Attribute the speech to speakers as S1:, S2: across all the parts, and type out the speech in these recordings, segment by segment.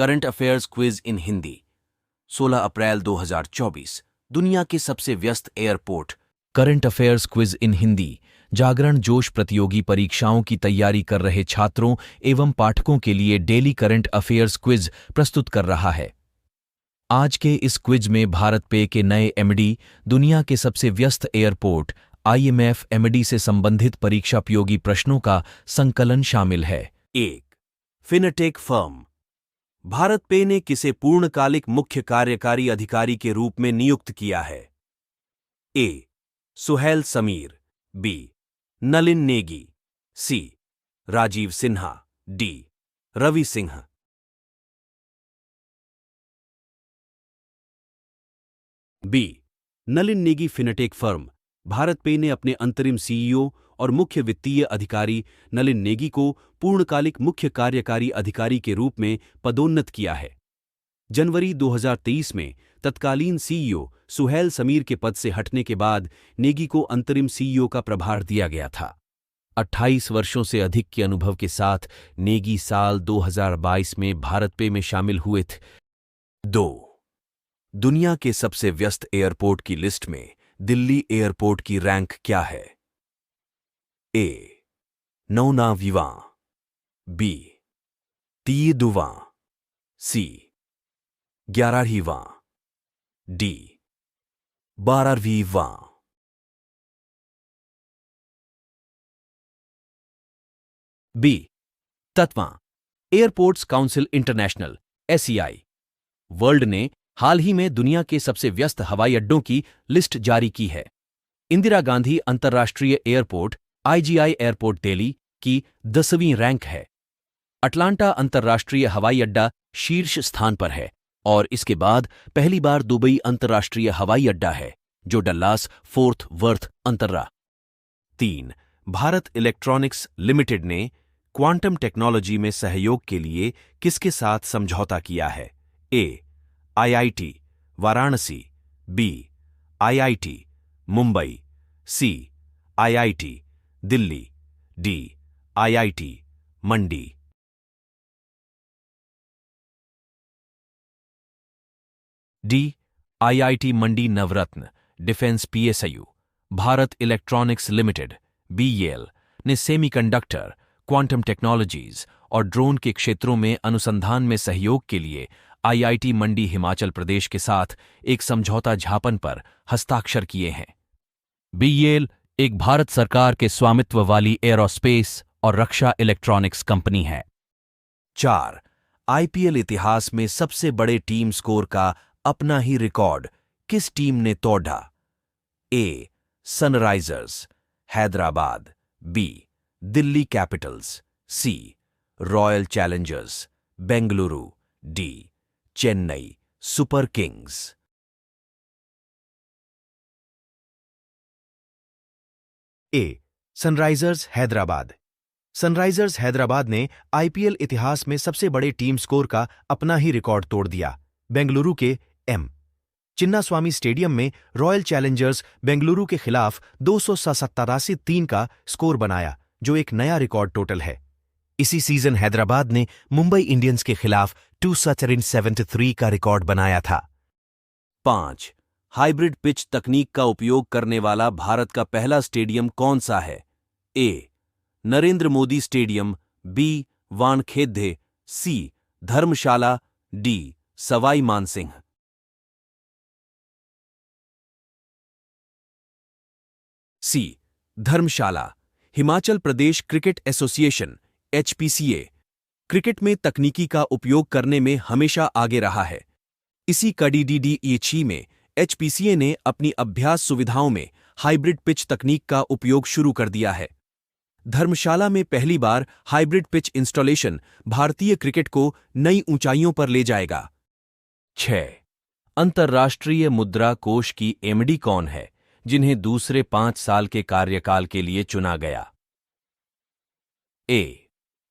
S1: Current affairs quiz in Hindi 16 अप्रैल 2024। दुनिया के सबसे व्यस्त airport. Current affairs quiz in Hindi Jagran Josh प्रतियोगी परीक्षाओं की तैयारी कर रहे छात्रों एवं पाठकों के लिए डेली करंट अफेयर्स क्विज प्रस्तुत कर रहा है। आज के इस क्विज में भारत पे के नए एमडी, दुनिया के सबसे व्यस्त एयरपोर्ट IMF एमडी से संबंधित परीक्षापयोगी प्रश्नों का संकलन शामिल है। 1. Fintech firm. भारत पे ने किसे पूर्णकालिक मुख्य कार्यकारी अधिकारी के रूप में नियुक्त किया है? A. Suhail Sameer, B. Nalin Negi, C. Rajiv Sinha, D. Ravi Singh. B. Nalin Negi fintech firm. BharatPe ने अपने अंतरिम CEO और मुख्य वित्तीय अधिकारी नलिन नेगी को पूर्णकालिक मुख्य कार्यकारी अधिकारी के रूप में पदोन्नत किया है। जनवरी 2023 में तत्कालीन CEO सुहैल समीर के पद से हटने के बाद नेगी को अंतरिम CEO का प्रभार दिया गया था। 28 वर्षों से अधिक के अनुभव के साथ नेगी साल 2022 में भारत पे में शामिल हुए थे। 2. दुनिया के सबसे व्यस्त एयरपोर्ट की लिस्ट में दिल्ली एयरपोर्ट की रैंक क्या है? ए. 9वां, बी. 13वां, सी. 11वां, डी. 12वां। बी. तत्वां। Airports council international SCI world ने हाल ही में दुनिया के सबसे व्यस्त हवाई अड्डों की लिस्ट जारी की है। इंदिरा गांधी अंतर्राष्ट्रीय एयरपोर्ट IGI एयरपोर्ट दिल्ली की 10वीं रैंक है। अटलांटा अंतर्राष्ट्रीय हवाई अड्डा शीर्ष स्थान पर है और इसके बाद पहली बार दुबई अंतर्राष्ट्रीय हवाई अड्डा है जो डल्लास फोर्थ वर्थ अंतर्रा। 3. भारत इलेक्ट्रॉनिक्स लिमिटेड ने क्वांटम टेक्नोलॉजी में सहयोग के लिए किसके साथ समझौता किया है? A. IIT Varanasi, B. IIT Mumbai, C. IIT Delhi, D. IIT Mandi. D. IIT Mandi Navratna defence PSU। Bharat electronics limited BEL ने सेमीकंडक्टर, क्वांटम टेक्नोलॉजीज और ड्रोन के क्षेत्रों में अनुसंधान में सहयोग के लिए IIT मंडी हिमाचल प्रदेश के साथ एक समझौता ज्ञापन पर हस्ताक्षर किए हैं। BEL एक भारत सरकार के स्वामित्व वाली एरोस्पेस और रक्षा इलेक्ट्रॉनिक्स कंपनी है। 4. IPL इतिहास में सबसे बड़े टीम स्कोर का अपना ही रिकॉर्ड किस टीम ने तोड़ा? A. Sunrisers Hyderabad, B. Delhi Capitals, C. Royal Challengers Bengaluru, D. Chennai Super Kings. A. Sunrisers Hyderabad. Sunrisers Hyderabad ने IPL इतिहास में सबसे बड़े टीम स्कोर का अपना ही रिकॉर्ड तोड़ दिया। बेंगलुरु के M. चिन्नास्वामी स्टेडियम में रॉयल चैलेंजर्स बेंगलुरु के खिलाफ 287-3 का स्कोर बनाया जो एक नया रिकॉर्ड टोटल है। इसी सीजन हैदराबाद ने मुंबई इंडियंस के खिलाफ 273 का रिकॉर्ड बनाया था। 5. हाइब्रिड पिच तकनीक का उपयोग करने वाला भारत का पहला स्टेडियम कौन सा है? A. Narendra Modi stadium, B. Wankhede, C. Dharamshala, D. Sawai Mansingh. C. Dharamshala. Himachal Pradesh cricket association HPCA cricket में तकनीकी का उपयोग करने में हमेशा आगे रहा है। इसी कड़ी DDE6 में HPCA ने अपनी अभ्यास सुविधाओं में हाइब्रिड पिच तकनीक का उपयोग शुरू कर दिया है। धर्मशाला में पहली बार हाइब्रिड पिच इंस्टॉलेशन भारतीय क्रिकेट को नई ऊंचाइयों पर ले जाएगा। 6. अंतर्राष्ट्रीय मुद्रा कोष की MD कौन है जिन्हें दूसरे 5 साल के कार्यकाल के लिए चुना गया? A.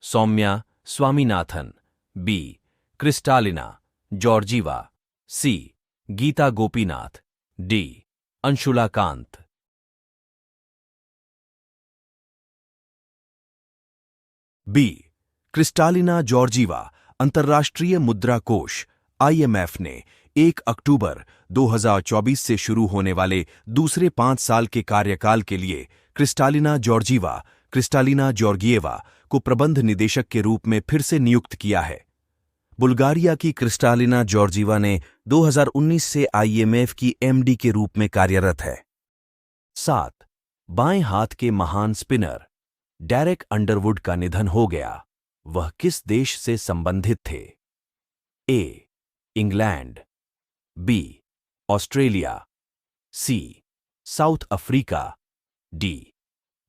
S1: Soumya Swaminathan, B. Kristalina Georgieva, C. Gita Gopinath, D. Anshula Kant. B. Kristalina Georgieva अंतर्राष्ट्रीय मुद्रा कोष IMF ने 1 अक्टूबर 2024 से शुरू होने वाले दूसरे 5 साल के कार्यकाल के लिए क्रिस्टालिना जॉर्जिएवा को प्रबंध निदेशक के रूप में फिर से नियुक्त किया है। बुल्गारिया की क्रिस्टालिना जॉर्जिएवा ने 2019 से IMF की MD के रूप में कार्यरत है। 7. बाएं हाथ के महान स्पिनर डेरेक अंडरवुड का निधन हो गया। वह किस देश से संबंधित थे? A. England, B. Australia, C. South Africa, D.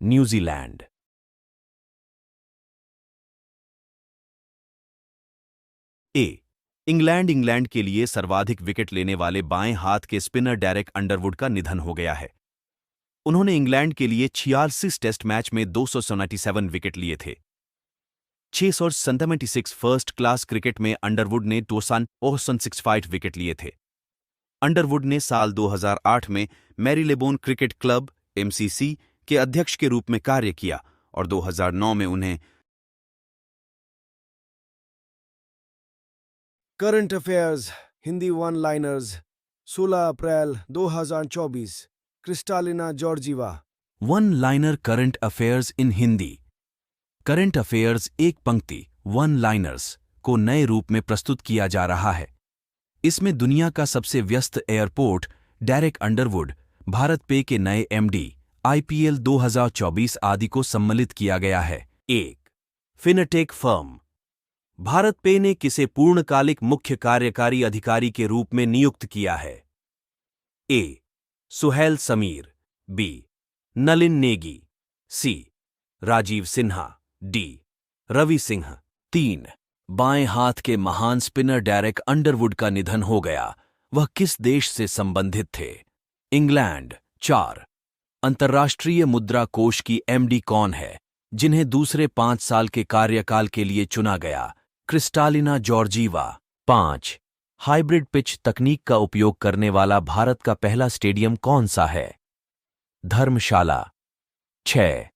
S1: New Zealand. A. England के लिए सर्वाधिक विकेट लेने वाले बाएं हाथ के स्पिनर डेरेक अंडरवुड का निधन हो गया है। उन्होंने इंग्लैंड के लिए 86 टेस्ट मैच में 277 विकेट लिए थे। 676 फर्स्ट क्लास क्रिकेट में अंडरवुड ने 265 विकेट लिए थे। अंडरवुड ने साल 2008 में मैरीलेबोन क्रिकेट क्लब MCC के अध्यक्ष के रूप में कार्य किया और 2009 में उन्हें
S2: current affairs Hindi one liners 16 अप्रैल 2024 Kristalina Georgieva.
S1: One liner current affairs in Hindi. Current affairs एक पंक्ति वन लाइनर्स को नए रूप में प्रस्तुत किया जा रहा है। इसमें दुनिया का सबसे व्यस्त एयरपोर्ट डेरेक अंडरवुड, भारत पे के नए MD, IPL 2024 आदि को सम्मिलित किया गया है। 1. Fintech firm. भारत पे ने किसे पूर्णकालिक मुख्य कार्यकारी अधिकारी के रूप में नियुक्त किया है? A. Suhail Sameer, B. Nalin Negi, C. Rajiv Sinha, D. Ravi Singh. 3. बाएं हाथ के महान स्पिनर डेरेक अंडरवुड का निधन हो गया। वह किस देश से संबंधित थे? इंग्लैंड। 4. अंतर्राष्ट्रीय मुद्रा कोष की MD कौन है जिन्हें दूसरे 5 साल के कार्यकाल के लिए चुना गया? Kristalina Georgieva. 5. हाइब्रिड पिच तकनीक का उपयोग करने वाला भारत का पहला स्टेडियम कौन सा है? धर्मशाला। 6.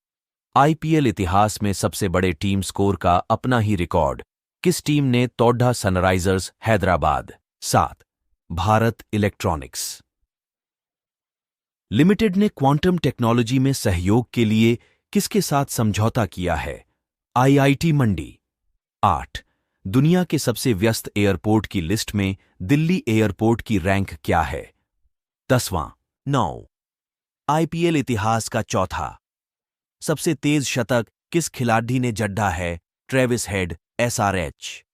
S1: IPL इतिहास में सबसे बड़े टीम स्कोर का अपना ही रिकॉर्ड किस टीम ने तोड़ा? Sunrisers Hyderabad. 7. Bharat electronics limited ने क्वांटम टेक्नोलॉजी में सहयोग के लिए किसके साथ समझौता किया है? IIT मंडी। 8. दुनिया के सबसे व्यस्त एयरपोर्ट की लिस्ट में दिल्ली एयरपोर्ट की रैंक क्या है? 10वां। 9. IPL इतिहास का चौथा सबसे तेज शतक किस खिलाड़ी ने जड़ा है? Travis head, SRH।